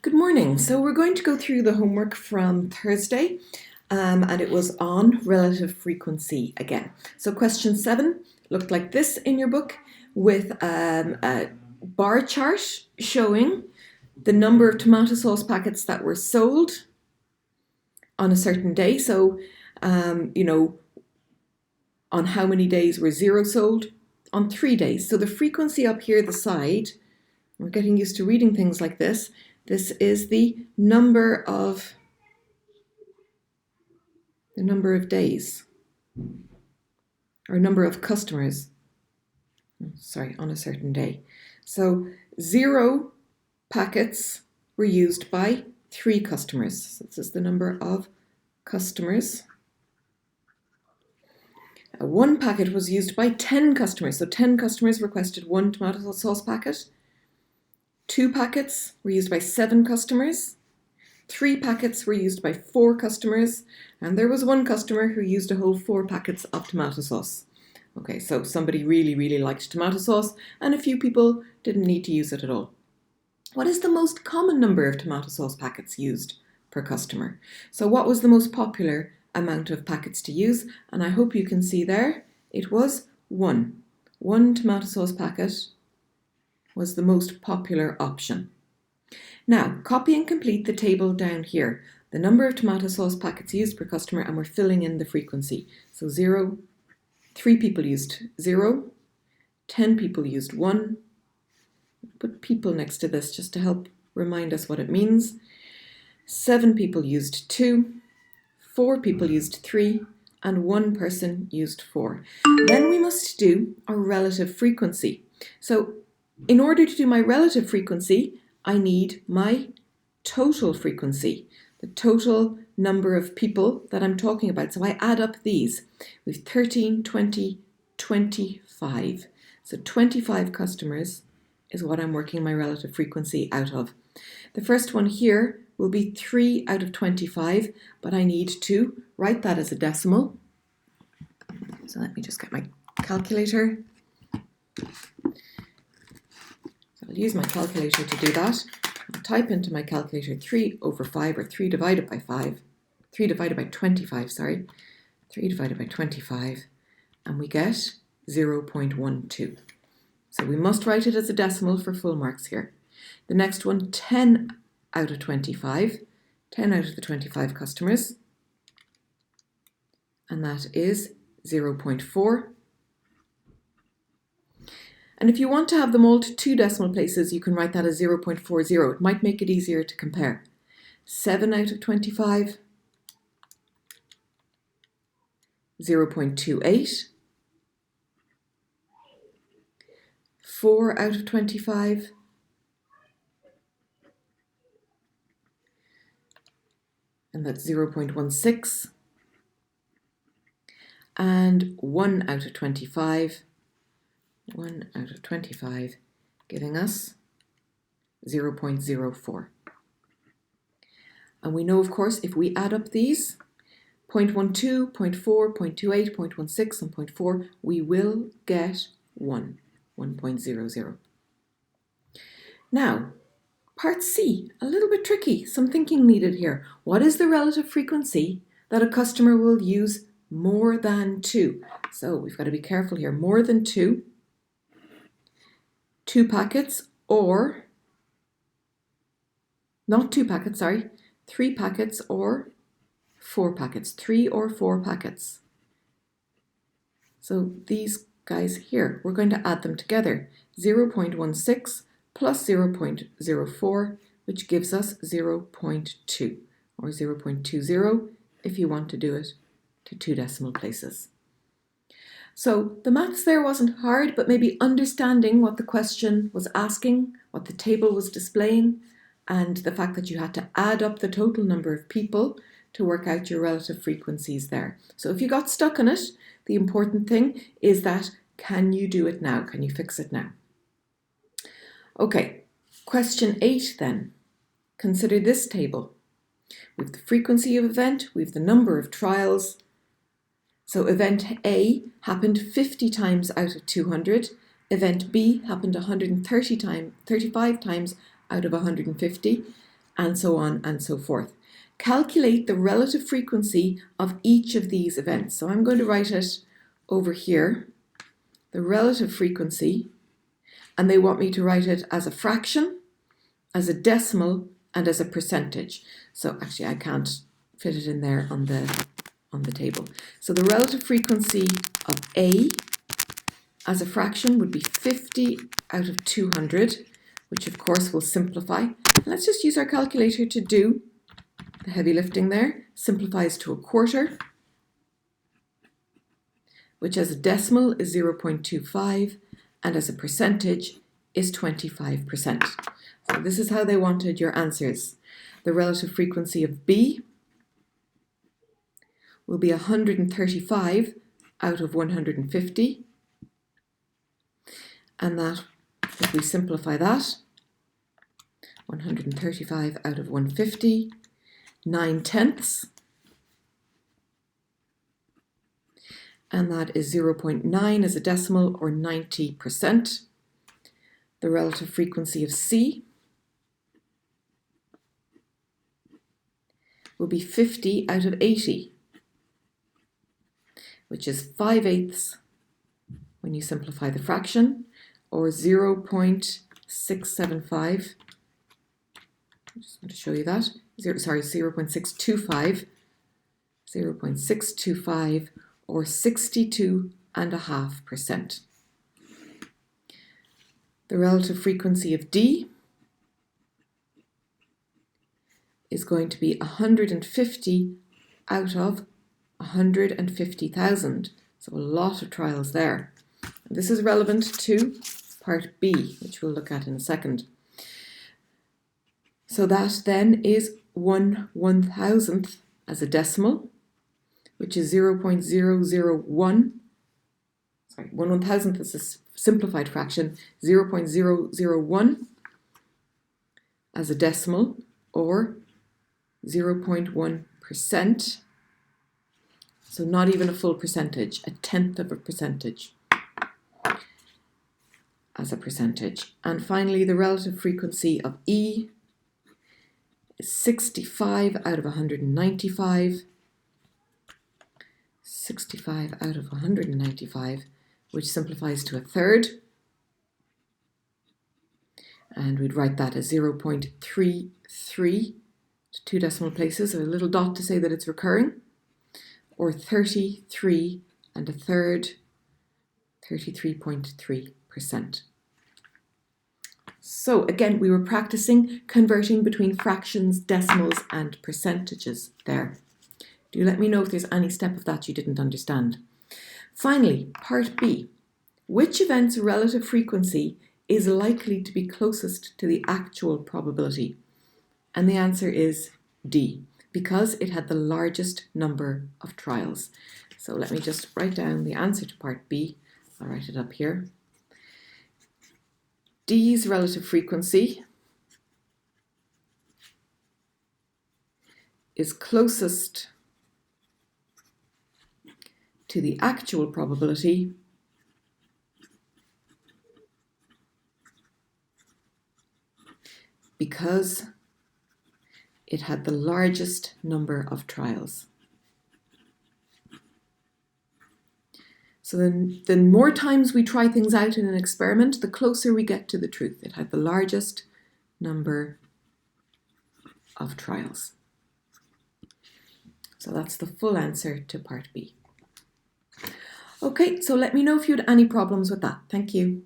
Good morning. So we're going to go through the homework from Thursday, and it was on relative frequency again. So question 7 looked like this in your book with a bar chart showing the number of tomato sauce packets that were sold on a certain day. So, on how many days were 0 sold? On 3 days. So the frequency up here, the side, we're getting used to reading things like this. This is the number of days, or number of customers, on a certain day. So 0 packets were used by 3 customers. So this is the number of customers. 1 packet was used by 10 customers. So 10 customers requested 1 tomato sauce packet. 2 packets were used by 7 customers. 3 packets were used by 4 customers. And there was 1 customer who used a whole 4 packets of tomato sauce. Okay, so somebody really, really liked tomato sauce, and a few people didn't need to use it at all. What is the most common number of tomato sauce packets used per customer? So what was the most popular amount of packets to use? And I hope you can see there, it was 1. 1 tomato sauce packet was the most popular option. Now, copy and complete the table down here. The number of tomato sauce packets used per customer, and we're filling in the frequency. So 0, 3 people used 0, 10 people used 1. Put people next to this just to help remind us what it means. 7 people used 2, 4 people used 3, and 1 person used 4. Then we must do our relative frequency. So in order to do my relative frequency, I need my total frequency, the total number of people that I'm talking about. So I add up these. We have 13, 20, 25. So 25 customers is what I'm working my relative frequency out of. The first one here will be 3 out of 25, but I need to write that as a decimal. So let me just get my calculator. I'll use my calculator to do that. I'll type into my calculator 3 over 5, or 3 divided by 5. 3 divided by 25, 3 divided by 25, and we get 0.12. So we must write it as a decimal for full marks here. The next one, 10 out of 25. 10 out of the 25 customers. And that is 0.4. And if you want to have them all to 2 decimal places, you can write that as 0.40. It might make it easier to compare. 7 out of 25, 0.28. 4 out of 25, and that's 0.16. And 1 out of 25, 1 out of 25, giving us 0.04. And we know, of course, if we add up these, 0.12, 0.4, 0.28, 0.16, and 0.4, we will get 1.00. Now, part C, a little bit tricky, some thinking needed here. What is the relative frequency that a customer will use more than 2? So we've got to be careful here. More than 2. 2 packets, or not 2 packets, 3 packets or 4 packets. 3 or 4 packets. So these guys here, we're going to add them together. 0.16 plus 0.04, which gives us 0.2, or 0.20 if you want to do it to 2 decimal places. So the maths there wasn't hard, but maybe understanding what the question was asking, what the table was displaying, and the fact that you had to add up the total number of people to work out your relative frequencies there. So if you got stuck on it, the important thing is that, can you do it now? Can you fix it now? Okay, question 8 then. Consider this table. We have the frequency of event, we have the number of trials. So event A happened 50 times out of 200. Event B happened 35 times out of 150. and so on and so forth. Calculate the relative frequency of each of these events. So I'm going to write it over here, the relative frequency, and they want me to write it as a fraction, as a decimal, and as a percentage. So actually I can't fit it in there on the table. So the relative frequency of A as a fraction would be 50 out of 200, which of course will simplify. Let's just use our calculator to do the heavy lifting there. Simplifies to a quarter, which as a decimal is 0.25, and as a percentage is 25%. So this is how they wanted your answers. The relative frequency of B will be 135 out of 150. And that, if we simplify that, 135 out of 150, 9/10. And that is 0.9 as a decimal, or 90%. The relative frequency of C will be 50 out of 80, which is 5/8 when you simplify the fraction, or 0.675. I just want to show you that. 0.625. 0.625, or 62.5%. The relative frequency of D is going to be 150 out of 150,000. So a lot of trials there. And this is relevant to part B, which we'll look at in a second. So that then is 1/1000th as a decimal, which is 0.001. Sorry, 1/1000th is a simplified fraction, 0.001 as a decimal, or 0.1%. So not even a full percentage, a tenth of a percentage as a percentage. And finally, the relative frequency of E is 65 out of 195. 65 out of 195, which simplifies to a third. And we'd write that as 0.33 to 2 decimal places, or a little dot to say that it's recurring, or 33 and a third, 33.3%. So again, we were practicing converting between fractions, decimals, and percentages there. Do let me know if there's any step of that you didn't understand. Finally, part B. Which event's relative frequency is likely to be closest to the actual probability? And the answer is D, because it had the largest number of trials. So let me just write down the answer to part B. I'll write it up here. D's relative frequency is closest to the actual probability because it had the largest number of trials. So the more times we try things out in an experiment, the closer we get to the truth. It had the largest number of trials. So that's the full answer to part B. Okay, so let me know if you had any problems with that. Thank you.